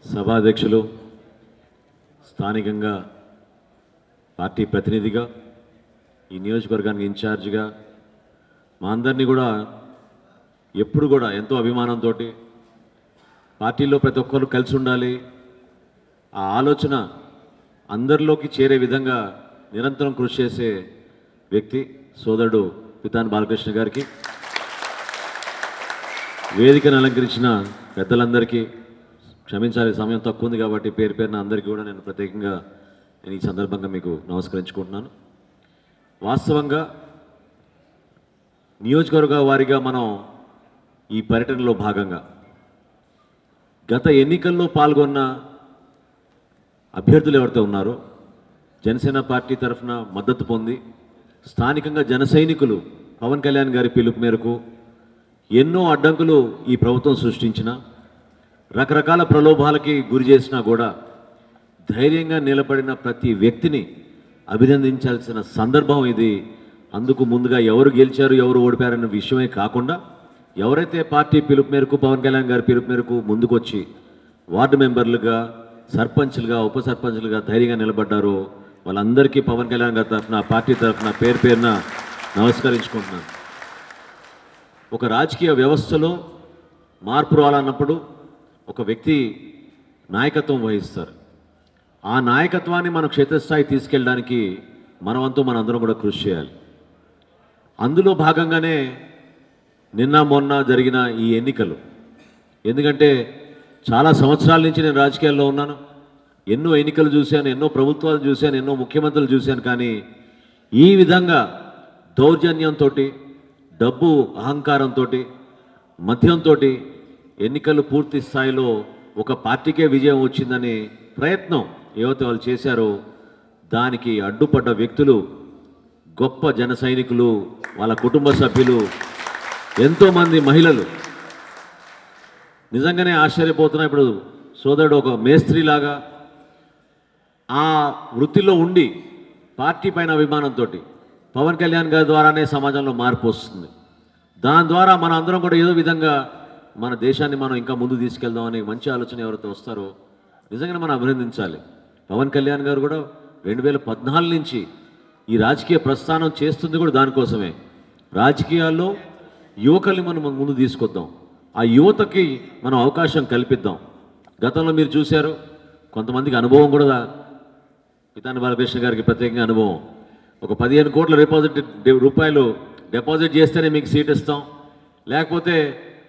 సభాధ్యక్షులు, స్థానికంగా పార్టీ ప్రతినిధిగా, ఈ నియోజకవర్గానికి ఇన్ఛార్జిగా మా అందరినీ కూడా ఎప్పుడు కూడా ఎంతో అభిమానంతో పార్టీలో ప్రతి ఒక్కరు కలిసి ఉండాలి, ఆ ఆలోచన అందరిలోకి చేరే విధంగా నిరంతరం కృషి చేసే వ్యక్తి సోదరుడు పితాని బాలకృష్ణ గారికి, వేదికను అలంకరించిన పెద్దలందరికీ, క్షమించాలి సమయం తక్కువ ఉంది కాబట్టి పేరు పేరున అందరికీ కూడా నేను ప్రత్యేకంగా ఈ సందర్భంగా మీకు నమస్కరించుకుంటున్నాను. వాస్తవంగా నియోజకవర్గ వారీగా మనం ఈ పర్యటనలో భాగంగా గత ఎన్నికల్లో పాల్గొన్న అభ్యర్థులు ఎవరైతే ఉన్నారో జనసేన పార్టీ తరఫున మద్దతు పొంది స్థానికంగా జన సైనికులు పవన్ కళ్యాణ్ గారి పిలుపు మేరకు ఎన్నో అడ్డంకులు ఈ ప్రభుత్వం సృష్టించిన, రకరకాల ప్రలోభాలకి గురి చేసినా కూడా ధైర్యంగా నిలబడిన ప్రతి వ్యక్తిని అభినందించాల్సిన సందర్భం ఇది. అందుకు ముందుగా ఎవరు గెలిచారు ఎవరు ఓడిపారన్న విషయమే కాకుండా ఎవరైతే పార్టీ పిలుపు మేరకు పవన్ కళ్యాణ్ గారి పిలుపు మేరకు ముందుకొచ్చి వార్డు మెంబర్లుగా, సర్పంచ్లుగా, ఉప సర్పంచ్లుగా ధైర్యంగా నిలబడ్డారో వాళ్ళందరికీ పవన్ కళ్యాణ్ గారి తరఫున, పార్టీ తరఫున పేరు పేరున నమస్కరించుకుంటున్నాను. ఒక రాజకీయ వ్యవస్థలో మార్పు రావాలన్నప్పుడు ఒక వ్యక్తి నాయకత్వం వహిస్తారు. ఆ నాయకత్వాన్ని మనం క్షేత్రస్థాయి తీసుకెళ్ళడానికి మనవంతు మనందరం కూడా కృషి చేయాలి. అందులో భాగంగానే నిన్న మొన్న జరిగిన ఈ ఎన్నికలు, ఎందుకంటే చాలా సంవత్సరాల నుంచి నేను రాజకీయాల్లో ఉన్నాను, ఎన్నో ఎన్నికలు చూశాను, ఎన్నో ప్రభుత్వాలు చూశాను, ఎన్నో ముఖ్యమంత్రులు చూశాను. కానీ ఈ విధంగా దౌర్జన్యంతో, డబ్బు అహంకారంతో, మద్యంతో ఎన్నికలు పూర్తి స్థాయిలో ఒక పార్టీకే విజయం వచ్చిందని ప్రయత్నం ఏవైతే వాళ్ళు చేశారో దానికి అడ్డుపడ్డ వ్యక్తులు గొప్ప జన సైనికులు, వాళ్ళ కుటుంబ సభ్యులు, ఎంతోమంది మహిళలు. నిజంగానే ఆశ్చర్యపోతున్నా. ఇప్పుడు సోదరుడు ఒక మేస్త్రిలాగా ఆ వృత్తిలో ఉండి పార్టీ పైన అభిమానంతో పవన్ కళ్యాణ్ గారి ద్వారానే సమాజంలో మార్పు వస్తుంది. దాని ద్వారా మన అందరం కూడా ఏదో విధంగా మన దేశాన్ని మనం ఇంకా ముందు తీసుకెళ్దామని మంచి ఆలోచన ఎవరైతే వస్తారో నిజంగానే మనం అభినందించాలి. పవన్ కళ్యాణ్ గారు కూడా 2014 నుంచి ఈ రాజకీయ ప్రస్థానం చేస్తుంది కూడా దానికోసమే. రాజకీయాల్లో యువకుల్ని మనం ముందు తీసుకొద్దాం, ఆ యువతకి మనం అవకాశం కల్పిద్దాం. గతంలో మీరు చూశారు, కొంతమందికి అనుభవం కూడా పితాని బాలకృష్ణ గారికి ప్రత్యేకంగా అనుభవం. ఒక 15 కోట్ల రూపాయలు డిపాజిట్ చేస్తేనే మీకు సీట్ ఇస్తాం, లేకపోతే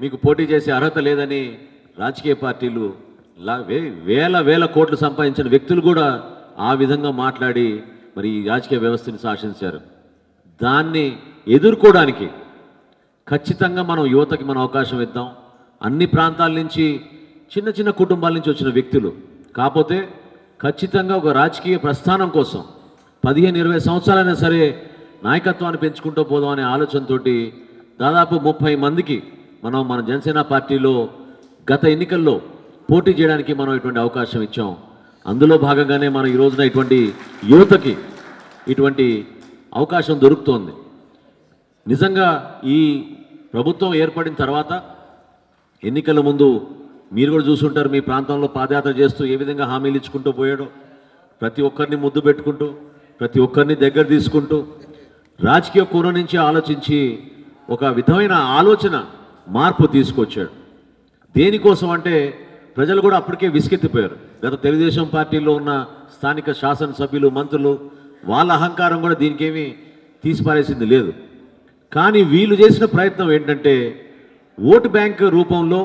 మీకు పోటీ చేసే అర్హత లేదని రాజకీయ పార్టీలు వేల కోట్లు సంపాదించిన వ్యక్తులు కూడా ఆ విధంగా మాట్లాడి మరి ఈ రాజకీయ వ్యవస్థని శాసించారు. దాన్ని ఎదుర్కోవడానికి ఖచ్చితంగా మనం యువతకి మనం అవకాశం ఇద్దాం. అన్ని ప్రాంతాల నుంచి, చిన్న చిన్న కుటుంబాల నుంచి వచ్చిన వ్యక్తులు కాకపోతే ఖచ్చితంగా ఒక రాజకీయ ప్రస్థానం కోసం 15-20 సంవత్సరాలైనా సరే నాయకత్వాన్ని పెంచుకుంటూ పోదాం అనే ఆలోచనతో దాదాపు 30 మందికి మనం మన జనసేన పార్టీలో గత ఎన్నికల్లో పోటీ చేయడానికి మనం ఇటువంటి అవకాశం ఇచ్చాం. అందులో భాగంగానే మనం ఈ రోజున ఇటువంటి యువతకి ఇటువంటి అవకాశం దొరుకుతోంది. నిజంగా ఈ ప్రభుత్వం ఏర్పడిన తర్వాత ఎన్నికల ముందు మీరు కూడా చూసుంటారు, మీ ప్రాంతంలో పాదయాత్ర చేస్తూ ఏ విధంగా హామీలు ఇచ్చుకుంటూ పోయాడో, ప్రతి ఒక్కరిని ముద్దు పెట్టుకుంటూ, ప్రతి ఒక్కరిని దగ్గర తీసుకుంటూ, రాజకీయ కోణం నుంచి ఆలోచించి ఒక విధమైన ఆలోచన మార్పు తీసుకొచ్చాడు. దేనికోసం అంటే ప్రజలు కూడా అప్పటికే విసిగెత్తిపోయారు. గత తెలుగుదేశం పార్టీలో ఉన్న స్థానిక శాసనసభ్యులు, మంత్రులు, వాళ్ళ అహంకారం కూడా దీనికేమీ తీసిపారేసింది లేదు. కానీ వీళ్ళు చేసిన ప్రయత్నం ఏంటంటే ఓటు బ్యాంక్ రూపంలో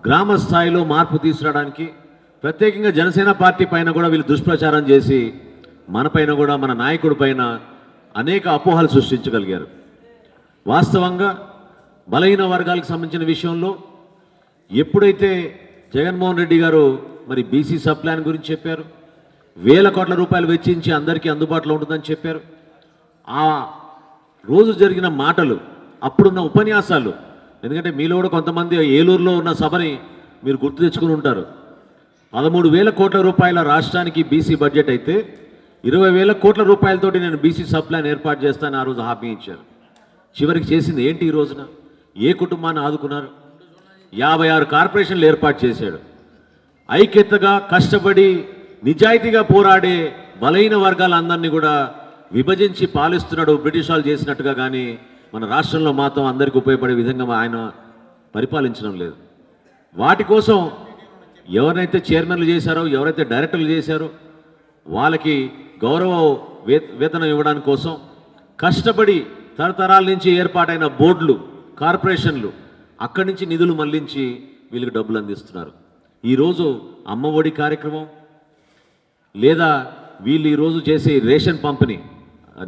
గ్రామ స్థాయిలో మార్పు తీసుకురావడానికి ప్రత్యేకంగా జనసేన పార్టీ పైన కూడా వీళ్ళు దుష్ప్రచారం చేసి మన పైన కూడా, మన నాయకుడి పైన అనేక అపోహలు సృష్టించగలిగారు. వాస్తవంగా బలహీన వర్గాలకు సంబంధించిన విషయంలో ఎప్పుడైతే జగన్మోహన్ రెడ్డి గారు మరి బీసీ సబ్ ప్లాన్ గురించి చెప్పారు, వేల కోట్ల రూపాయలు వెచ్చించి అందరికీ అందుబాటులో ఉంటుందని చెప్పారు. ఆ రోజు జరిగిన మాటలు, అప్పుడున్న ఉపన్యాసాలు, ఎందుకంటే మీలో కూడా కొంతమంది ఏలూరులో ఉన్న సభని మీరు గుర్తు తెచ్చుకుని ఉంటారు. 13,000 కోట్ల రూపాయల రాష్ట్రానికి బీసీ బడ్జెట్ అయితే 20,000 కోట్ల రూపాయలతోటి నేను బీసీ సబ్ ప్లాన్ ఏర్పాటు చేస్తానని ఆ రోజు హామీ ఇచ్చారు. చివరికి చేసింది ఏంటి? ఈ రోజున ఏ కుటుంబాన్ని ఆదుకున్నారు? 56 కార్పొరేషన్లు ఏర్పాటు చేశాడు. ఐక్యతగా కష్టపడి నిజాయితీగా పోరాడే బలహీన వర్గాలందరినీ కూడా విభజించి పాలిస్తున్నాడు బ్రిటిష్ వాళ్ళు చేసినట్టుగా. కానీ మన రాష్ట్రంలో మాత్రం అందరికీ ఉపయోగపడే విధంగా ఆయన పరిపాలించడం లేదు. వాటి కోసం ఎవరైతే చైర్మన్లు చేశారో, ఎవరైతే డైరెక్టర్లు చేశారో వాళ్ళకి గౌరవ వేతనం ఇవ్వడానికి కోసం కష్టపడి తరతరాల నుంచి ఏర్పాటైన బోర్డులు, కార్పొరేషన్లు అక్కడి నుంచి నిధులు మళ్లించి వీళ్ళకి డబ్బులు అందిస్తున్నారు. ఈరోజు అమ్మ ఒడి కార్యక్రమం లేదా వీళ్ళు ఈరోజు చేసే రేషన్ పంపిణీ,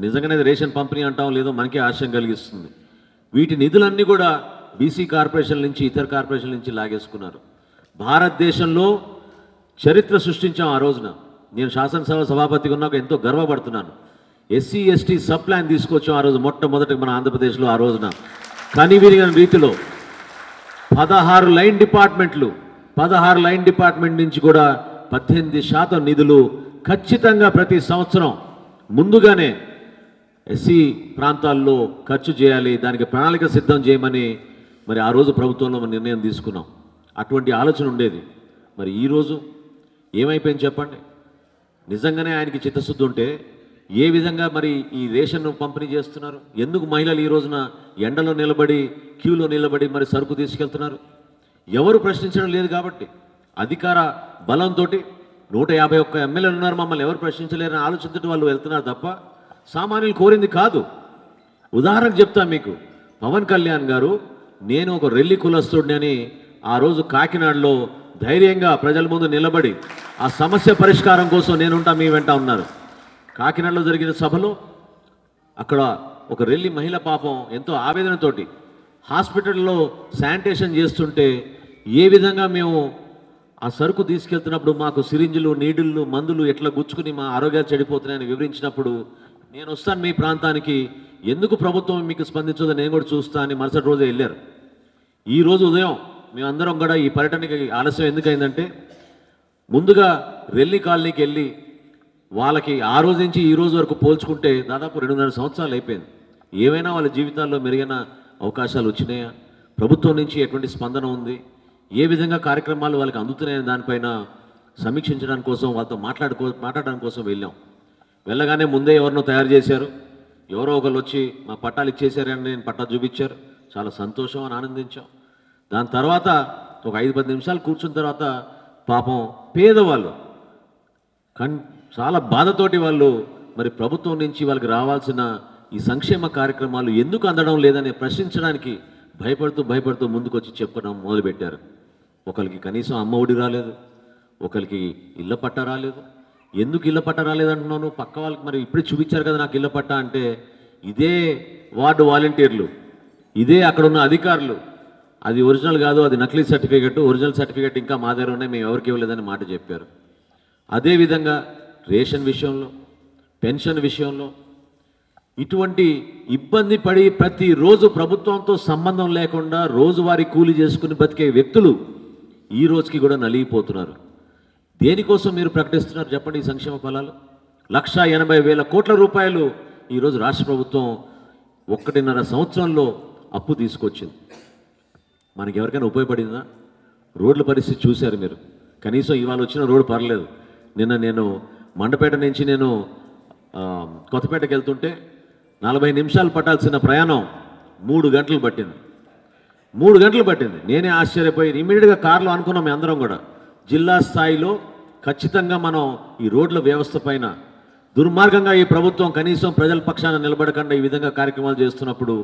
నిజంగానే రేషన్ పంపిణీ అంటాం లేదో మనకే ఆశయం కలిగిస్తుంది. వీటి నిధులన్నీ కూడా బీసీ కార్పొరేషన్ నుంచి, ఇతర కార్పొరేషన్ల నుంచి లాగేసుకున్నారు. భారతదేశంలో చరిత్ర సృష్టించాం ఆ రోజున. నేను శాసనసభ సభాపతిగా ఉన్నాక ఎంతో గర్వపడుతున్నాను. ఎస్సీ ఎస్టీ సబ్ ప్లాన్ తీసుకొచ్చాం ఆ రోజు మొట్టమొదటి మన ఆంధ్రప్రదేశ్లో. ఆ రోజున కనివిరిగిన రీతిలో 16 లైన్ డిపార్ట్మెంట్ నుంచి కూడా 18% నిధులు ఖచ్చితంగా ప్రతి సంవత్సరం ముందుగానే ఎస్సీ ప్రాంతాల్లో ఖర్చు చేయాలి, దానికి ప్రణాళిక సిద్ధం చేయమని మరి ఆ రోజు ప్రభుత్వంలో మనం నిర్ణయం తీసుకున్నాం. అటువంటి ఆలోచన ఉండేది. మరి ఈరోజు ఏమైపోయింది చెప్పండి? నిజంగానే ఆయనకి చిత్తశుద్ధి ఉంటే ఏ విధంగా మరి ఈ రేషన్ పంపిణీ చేస్తున్నారు? ఎందుకు మహిళలు ఈ రోజున ఎండలో నిలబడి, క్యూలో నిలబడి మరి సరుకు తీసుకెళ్తున్నారు? ఎవరు ప్రశ్నించడం లేదు కాబట్టి అధికార బలంతో 151 ఎమ్మెల్యేలు ఉన్నారు, మమ్మల్ని ఎవరు ప్రశ్నించలేరని ఆలోచించడం వాళ్ళు వెళ్తున్నారు తప్ప సామాన్యులు కోరింది కాదు. ఉదాహరణకు చెప్తా మీకు, పవన్ కళ్యాణ్ గారు నేను ఒక రెల్లి కులస్తుడిని అని ఆ రోజు కాకినాడలో ధైర్యంగా ప్రజల ముందు నిలబడి ఆ సమస్య పరిష్కారం కోసం నేనుంటా మీ వెంట ఉన్నారు. కాకినాడలో జరిగిన సభలో అక్కడ ఒక రెల్లి మహిళ పాపం ఎంతో ఆవేదనతోటి హాస్పిటల్లో శానిటేషన్ చేస్తుంటే ఏ విధంగా మేము ఆ సరుకు తీసుకెళ్తున్నప్పుడు మాకు సిరింజులు, నీడిళ్ళు, మందులు ఎట్లా గుచ్చుకుని మా ఆరోగ్యాలు చెడిపోతున్నాయని వివరించినప్పుడు నేను వస్తాను మీ ప్రాంతానికి, ఎందుకు ప్రభుత్వం మీకు స్పందించదో నేను కూడా చూస్తా అని మరుసటి రోజే వెళ్ళారు. ఈరోజు ఉదయం మేమందరం కూడా ఈ పర్యటనకి ఆలస్యం ఎందుకైందంటే ముందుగా రెల్లి కాలనీకి వెళ్ళి వాళ్ళకి ఆ రోజు నుంచి ఈ రోజు వరకు పోల్చుకుంటే దాదాపు 2.5 సంవత్సరాలు అయిపోయింది. ఏమైనా వాళ్ళ జీవితాల్లో మెరుగైన అవకాశాలు వచ్చినాయా? ప్రభుత్వం నుంచి ఎటువంటి స్పందన ఉంది? ఏ విధంగా కార్యక్రమాలు వాళ్ళకి అందుతున్నాయని దానిపైన సమీక్షించడానికి కోసం వాళ్ళతో మాట్లాడడానికి కోసం వెళ్ళాం. వెళ్ళగానే ముందే ఎవరినో తయారు చేశారు, ఎవరో ఒకళ్ళు వచ్చి మా పట్టాలు ఇచ్చేసారని నేను పట్టా చూపించారు. చాలా సంతోషం అని ఆనందించాం. దాని తర్వాత ఒక 5-10 నిమిషాలు కూర్చున్న తర్వాత పాపం పేదవాళ్ళు చాలా బాధతోటి వాళ్ళు మరి ప్రభుత్వం నుంచి వాళ్ళకి రావాల్సిన ఈ సంక్షేమ కార్యక్రమాలు ఎందుకు అందడం లేదని ప్రశ్నించడానికి భయపడుతూ ముందుకు వచ్చి చెప్పడం మొదలుపెట్టారు. ఒకరికి కనీసం అమ్మ ఒడి రాలేదు, ఒకరికి ఇళ్ళ పట్టా రాలేదు. ఎందుకు ఇళ్ళ పట్టా రాలేదంటున్నాను? పక్క వాళ్ళకి మరి ఇప్పుడే చూపించారు కదా నాకు ఇళ్ళ పట్టా అంటే, ఇదే వార్డు వాలంటీర్లు, ఇదే అక్కడ ఉన్న అధికారులు అది ఒరిజినల్ కాదు, అది నకిలీ సర్టిఫికెట్, ఒరిజినల్ సర్టిఫికెట్ ఇంకా మా దగ్గర ఉన్నాయి, మేము ఎవరికి ఇవ్వలేదని మాట చెప్పారు. అదేవిధంగా రేషన్ విషయంలో, పెన్షన్ విషయంలో ఇటువంటి ఇబ్బంది పడి ప్రతిరోజు ప్రభుత్వంతో సంబంధం లేకుండా రోజువారీ కూలి చేసుకుని బతికే వ్యక్తులు ఈ రోజుకి కూడా నలిగిపోతున్నారు. దేనికోసం మీరు ప్రకటిస్తున్నారు చెప్పండి? ఈ సంక్షేమ ఫలాలు 1,80,000 కోట్ల రూపాయలు ఈరోజు రాష్ట్ర ప్రభుత్వం 1.5 సంవత్సరంలో అప్పు తీసుకొచ్చింది. మనకి ఎవరికైనా ఉపయోగపడిందా? రోడ్ల పరిస్థితి చూశారు మీరు. కనీసం ఇవాళ వచ్చిన రోడ్డు పర్లేదు. నిన్న నేను మండపేట నుంచి నేను కొత్తపేటకి వెళ్తుంటే 40 నిమిషాలు పట్టాల్సిన ప్రయాణం 3 గంటలు పట్టింది. 3 గంటలు పట్టింది. నేనే ఆశ్చర్యపోయి ఇమ్మీడియట్గా కారులో అనుకున్నాం మేము అందరం కూడా, జిల్లా స్థాయిలో ఖచ్చితంగా మనం ఈ రోడ్ల వ్యవస్థ పైన దుర్మార్గంగా ఈ ప్రభుత్వం కనీసం ప్రజల పక్షాన నిలబడకుండా ఈ విధంగా కార్యక్రమాలు చేస్తున్నప్పుడు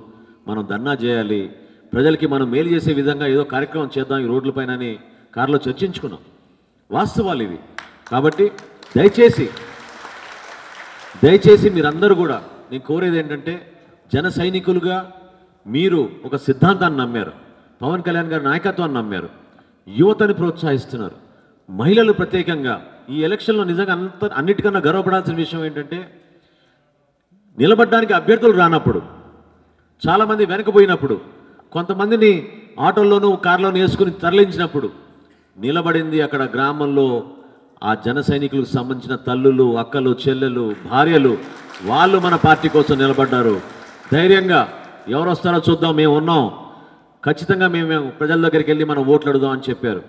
మనం ధర్నా చేయాలి, ప్రజలకి మనం మేలు చేసే విధంగా ఏదో కార్యక్రమం చేద్దాం ఈ రోడ్ల పైన అని కారులో చర్చించుకున్నాం. వాస్తవాలు ఇవి. కాబట్టి దయచేసి మీరందరూ కూడా నేను కోరేది ఏంటంటే, జన సైనికులుగా మీరు ఒక సిద్ధాంతాన్ని నమ్మారు, పవన్ కళ్యాణ్ గారి నాయకత్వాన్ని నమ్మారు, యువతని ప్రోత్సహిస్తున్నారు, మహిళలు ప్రత్యేకంగా ఈ ఎలక్షన్లో నిజంగా అన్నిటికన్నా గర్వపడాల్సిన విషయం ఏంటంటే, నిలబడడానికి అభ్యర్థులు రానప్పుడు, చాలామంది వెనకపోయినప్పుడు, కొంతమందిని ఆటోల్లోనూ కార్లోనూ వేసుకుని తరలించినప్పుడు నిలబడింది అక్కడ గ్రామంలో ఆ జన సైనికులకు సంబంధించిన తల్లులు, అక్కలు, చెల్లెలు, భార్యలు. వాళ్ళు మన పార్టీ కోసం నిలబడ్డారు. ధైర్యంగా ఎవరు వస్తారో చూద్దాం, మేము ఉన్నాం, ఖచ్చితంగా మేము ప్రజల దగ్గరికి వెళ్ళి మనం ఓట్లు అడుగుదాం అని చెప్పారు.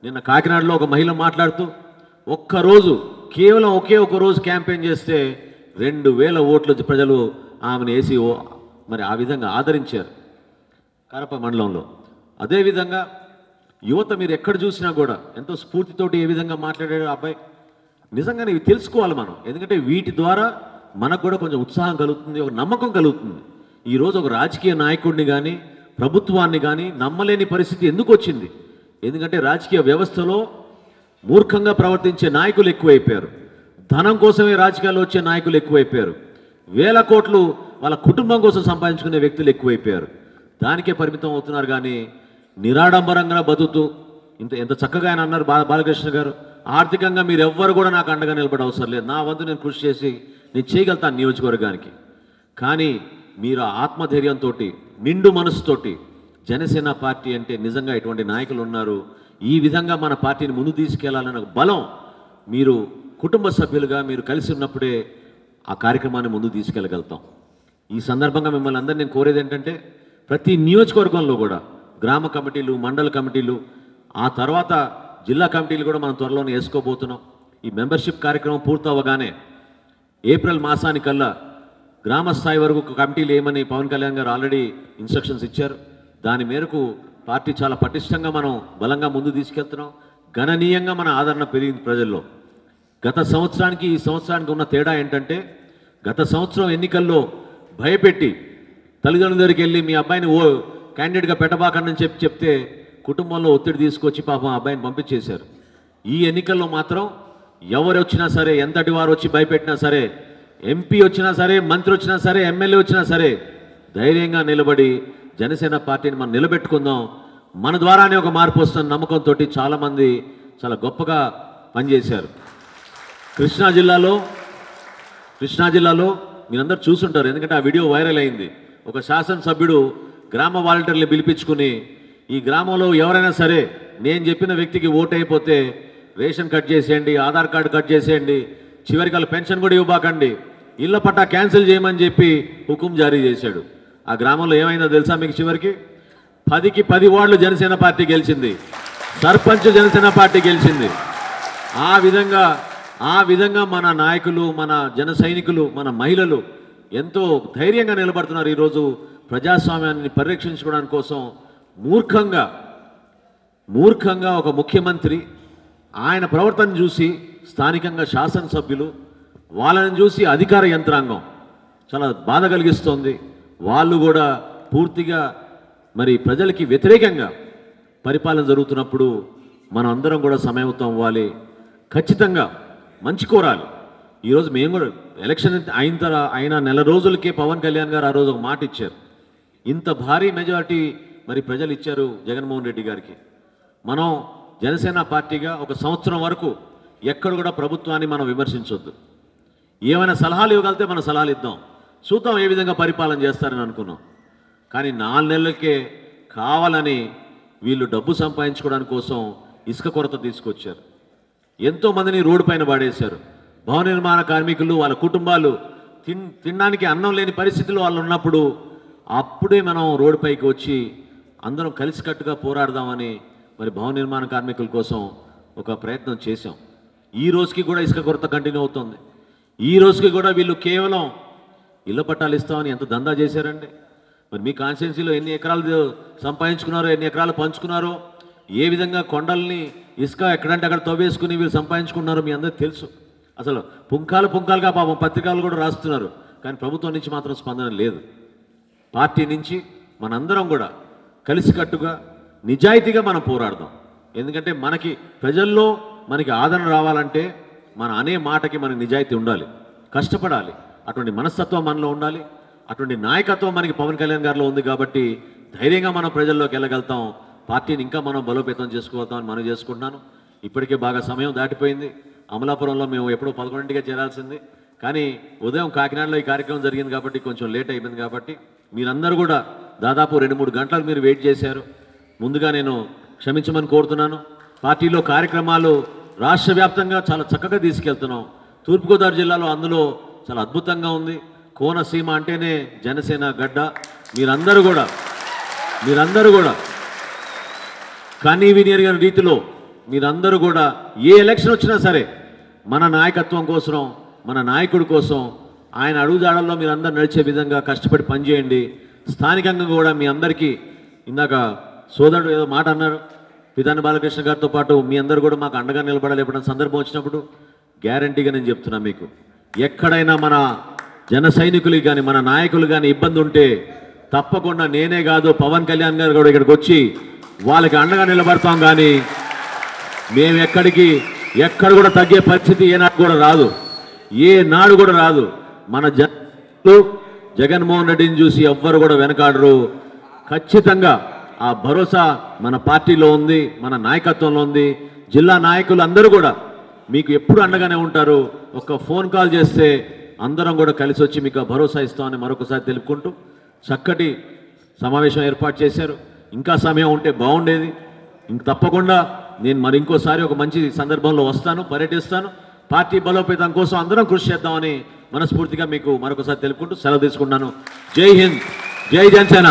నిన్న కాకినాడలో ఒక మహిళ మాట్లాడుతూ ఒక్కరోజు కేవలం ఒకే ఒక రోజు క్యాంపెయిన్ చేస్తే 2000 ఓట్లు ప్రజలు ఆమెను వేసి మరి ఆ విధంగా ఆదరించారు కడప మండలంలో. అదేవిధంగా యువత మీరు ఎక్కడ చూసినా కూడా ఎంతో స్ఫూర్తితోటి ఏ విధంగా మాట్లాడాడు అబ్బాయి. నిజంగానే ఇవి తెలుసుకోవాలి మనం, ఎందుకంటే వీటి ద్వారా మనకు కూడా కొంచెం ఉత్సాహం కలుగుతుంది, ఒక నమ్మకం కలుగుతుంది. ఈరోజు ఒక రాజకీయ నాయకుడిని కానీ ప్రభుత్వాన్ని కానీ నమ్మలేని పరిస్థితి ఎందుకు వచ్చింది? ఎందుకంటే రాజకీయ వ్యవస్థలో మూర్ఖంగా ప్రవర్తించే నాయకులు ఎక్కువైపోయారు, ధనం కోసమే రాజకీయాల్లో వచ్చే నాయకులు ఎక్కువైపోయారు, వేల కోట్లు వాళ్ళ కుటుంబం కోసం సంపాదించుకునే వ్యక్తులు ఎక్కువైపోయారు. దానికే పరిమితం అవుతున్నారు. కానీ నిరాడంబరంగా బతుకుతూ ఎంత చక్కగా ఆయన అన్నారు బాలకృష్ణ గారు, ఆర్థికంగా మీరు ఎవ్వరు కూడా నాకు అండగా నిలబడే అవసరం లేదు, నా వంతు నేను కృషి చేసి నేను చేయగలుగుతాను నియోజకవర్గానికి. కానీ మీరు ఆత్మధైర్యంతో నిండు మనసుతోటి జనసేన పార్టీ అంటే నిజంగా ఇటువంటి నాయకులు ఉన్నారు, ఈ విధంగా మన పార్టీని ముందు తీసుకెళ్లాలన్న బలం మీరు కుటుంబ సభ్యులుగా మీరు కలిసి ఉన్నప్పుడే ఆ కార్యక్రమాన్ని ముందు తీసుకెళ్ళగలుగుతాం. ఈ సందర్భంగా మిమ్మల్ని అందరినీ నేను కోరేది ఏంటంటే ప్రతి నియోజకవర్గంలో కూడా గ్రామ కమిటీలు, మండల కమిటీలు, ఆ తర్వాత జిల్లా కమిటీలు కూడా మనం త్వరలోనే వేసుకోబోతున్నాం. ఈ మెంబర్షిప్ కార్యక్రమం పూర్తవగానే ఏప్రిల్ మాసానికల్లా గ్రామ స్థాయి వరకు కమిటీలు ఏమని పవన్ కళ్యాణ్ గారు ఆల్రెడీ ఇన్స్ట్రక్షన్స్ ఇచ్చారు. దాని మేరకు పార్టీ చాలా పటిష్టంగా మనం బలంగా ముందు తీసుకెళ్తున్నాం. గణనీయంగా మన ఆదరణ పెరిగింది ప్రజల్లో. గత సంవత్సరానికి ఈ సంవత్సరానికి ఉన్న తేడా ఏంటంటే గత సంవత్సరం ఎన్నికల్లో భయపెట్టి తల్లిదండ్రుల దగ్గరికి వెళ్ళి మీ అబ్బాయిని క్యాండిడేట్గా పెట్టబాకండి అని చెప్తే కుటుంబంలో ఒత్తిడి తీసుకొచ్చి పాపం అబ్బాయిని పంపించేశారు. ఈ ఎన్నికల్లో మాత్రం ఎవరు వచ్చినా సరే, ఎంతటి వారు వచ్చి భయపెట్టినా సరే, ఎంపీ వచ్చినా సరే, మంత్రి వచ్చినా సరే, ఎమ్మెల్యే వచ్చినా సరే ధైర్యంగా నిలబడి జనసేన పార్టీని మనం నిలబెట్టుకుందాం, మన ద్వారానే ఒక మార్పు వస్తున్న నమ్మకంతో చాలామంది చాలా గొప్పగా పనిచేశారు. కృష్ణా జిల్లాలో మీరందరూ చూసుంటారు, ఎందుకంటే ఆ వీడియో వైరల్ అయింది. ఒక శాసనసభ్యుడు గ్రామ వాలంటీర్లు పిలిపించుకుని ఈ గ్రామంలో ఎవరైనా సరే నేను చెప్పిన వ్యక్తికి ఓటు అయిపోతే రేషన్ కట్ చేసేయండి, ఆధార్ కార్డు కట్ చేసేయండి, చివరికి వాళ్ళ పెన్షన్ కూడా ఇవ్వబాకండి, ఇళ్ల పట్టా క్యాన్సిల్ చేయమని చెప్పి హుకుం జారీ చేశాడు. ఆ గ్రామంలో ఏమైందో తెలుసా మీకు? చివరికి 10కి 10 వార్డులు జనసేన పార్టీ గెలిచింది, సర్పంచ్ జనసేన పార్టీ గెలిచింది. ఆ విధంగా మన నాయకులు, మన జన సైనికులు, మన మహిళలు ఎంతో ధైర్యంగా నిలబడుతున్నారు. ఈరోజు ప్రజాస్వామ్యాన్ని పరిరక్షించుకోవడానికి కోసం మూర్ఖంగా ఒక ముఖ్యమంత్రి ఆయన ప్రవర్తన చూసి స్థానికంగా శాసనసభ్యులు వాళ్ళని చూసి అధికార యంత్రాంగం చాలా బాధ కలిగిస్తోంది. వాళ్ళు కూడా పూర్తిగా మరి ప్రజలకి వ్యతిరేకంగా పరిపాలన జరుగుతున్నప్పుడు మనం అందరం కూడా సమయమవుతాం అవ్వాలి, ఖచ్చితంగా మంచి కోరాలి. ఈరోజు మేము కూడా ఎలక్షన్ అయిన నెల రోజులకే పవన్ కళ్యాణ్ గారు ఆ రోజు ఒక మాట ఇచ్చారు. ఇంత భారీ మెజారిటీ మరి ప్రజలు ఇచ్చారు జగన్మోహన్ రెడ్డి గారికి. మనం జనసేన పార్టీగా ఒక సంవత్సరం వరకు ఎక్కడ కూడా ప్రభుత్వాన్ని మనం విమర్శించొద్దు, ఏమైనా సలహాలు ఇవ్వగలిగితే మనం సలహాలు ఇద్దాం, చూద్దాం ఏ విధంగా పరిపాలన చేస్తారని అనుకున్నాం. కానీ 4 నెలలకే కావాలని వీళ్ళు డబ్బు సంపాదించుకోవడానికి కోసం ఇసుక కొరత తీసుకొచ్చారు, ఎంతోమందిని రోడ్డు పైన పడేశారు. భవన నిర్మాణ కార్మికులు, వాళ్ళ కుటుంబాలు తినడానికి అన్నం లేని పరిస్థితుల్లో వాళ్ళు ఉన్నప్పుడు అప్పుడే మనం రోడ్డుపైకి వచ్చి అందరం కలిసికట్టుగా పోరాడదామని మరి భవన నిర్మాణ కార్మికుల కోసం ఒక ప్రయత్నం చేశాం. ఈ రోజుకి కూడా ఇసుక కొరత కంటిన్యూ అవుతుంది. ఈ రోజుకి కూడా వీళ్ళు కేవలం ఇళ్ల పట్టాలు ఇస్తామని ఎంత దందా చేశారండి. మరి మీ కాన్స్టిట్యున్సీలో ఎన్ని ఎకరాలు సంపాదించుకున్నారో, ఎన్ని ఎకరాలు పంచుకున్నారో, ఏ విధంగా కొండల్ని ఇసుక ఎక్కడంటే అక్కడ తవ్వేసుకుని వీళ్ళు సంపాదించుకున్నారో మీ అందరికీ తెలుసు. అసలు పుంకాలుగా పాపం పత్రికలు కూడా రాస్తున్నారు, కానీ ప్రభుత్వం నుంచి మాత్రం స్పందన లేదు. పార్టీ నుంచి మనందరం కూడా కలిసికట్టుగా నిజాయితీగా మనం పోరాడదాం. ఎందుకంటే మనకి ప్రజల్లో మనకి ఆదరణ రావాలంటే మన అనే మాటకి మనకి నిజాయితీ ఉండాలి, కష్టపడాలి, అటువంటి మనస్తత్వం మనలో ఉండాలి, అటువంటి నాయకత్వం మనకి పవన్ కళ్యాణ్ గారిలో ఉంది. కాబట్టి ధైర్యంగా మనం ప్రజల్లోకి వెళ్ళగలుగుతాం, పార్టీని ఇంకా మనం బలోపేతం చేసుకోగలుగుతామని మనం చేసుకుంటున్నాను. ఇప్పటికే బాగా సమయం దాటిపోయింది. అమలాపురంలో మేము ఎప్పుడో 11ంటికే చేరాల్సింది, కానీ ఉదయం కాకినాడలో ఈ కార్యక్రమం జరిగింది కాబట్టి కొంచెం లేట్ అయిపోయింది. కాబట్టి మీరందరూ కూడా దాదాపు 2-3 గంటలు మీరు వెయిట్ చేశారు. ముందుగా నేను క్షమించమని కోరుతున్నాను. పార్టీలో కార్యక్రమాలు రాష్ట్ర వ్యాప్తంగా చాలా చక్కగా తీసుకెళ్తున్నాం. తూర్పుగోదావరి జిల్లాలో అందులో చాలా అద్భుతంగా ఉంది. కోనసీమ అంటేనే జనసేన గడ్డ. మీరందరూ కూడా కనీ వినియర్ రీతిలో మీరందరూ కూడా ఏ ఎలక్షన్ వచ్చినా సరే మన నాయకత్వం కోసం, మన నాయకుడి కోసం ఆయన అడుగుజాడల్లో మీరందరూ నడిచే విధంగా కష్టపడి పనిచేయండి. స్థానికంగా కూడా మీ అందరికీ ఇందాక సోదరుడు ఏదో మాట అన్నారు, పితాని బాలకృష్ణ గారితో పాటు మీ అందరూ కూడా మాకు అండగా నిలబడాలి. ఎప్పుడైనా సందర్భం వచ్చినప్పుడు గ్యారంటీగా నేను చెప్తున్నా, మీకు ఎక్కడైనా మన జన సైనికులు కానీ మన నాయకులు కానీ ఇబ్బంది ఉంటే తప్పకుండా నేనే కాదు పవన్ కళ్యాణ్ గారు కూడా ఇక్కడికి వచ్చి వాళ్ళకి అండగా నిలబడతాం. కానీ మేము ఎక్కడ కూడా తగ్గే పరిస్థితి ఏనాడు కూడా రాదు, ఏ నాడు కూడా రాదు. మన జగన్మోహన్ రెడ్డిని చూసి ఎవ్వరు కూడా వెనకాడరు. ఖచ్చితంగా ఆ భరోసా మన పార్టీలో ఉంది, మన నాయకత్వంలో ఉంది. జిల్లా నాయకులు అందరూ కూడా మీకు ఎప్పుడు అండగానే ఉంటారు. ఒక ఫోన్ కాల్ చేస్తే అందరం కూడా కలిసి వచ్చి మీకు ఆ భరోసా ఇస్తామని మరొకసారి తెలుపుకుంటూ చక్కటి సమావేశం ఏర్పాటు చేశారు. ఇంకా సమయం ఉంటే బాగుండేది. తప్పకుండా నేను మరి ఇంకోసారి ఒక మంచి సందర్భంలో వస్తాను, పర్యటిస్తాను. పార్టీ బలోపేతం కోసం అందరం కృషి చేద్దామని మనస్ఫూర్తిగా మీకు మరొకసారి తెలుపుకుంటూ సెలవు తీసుకుంటున్నాను. జై హింద్, జై జనసేన.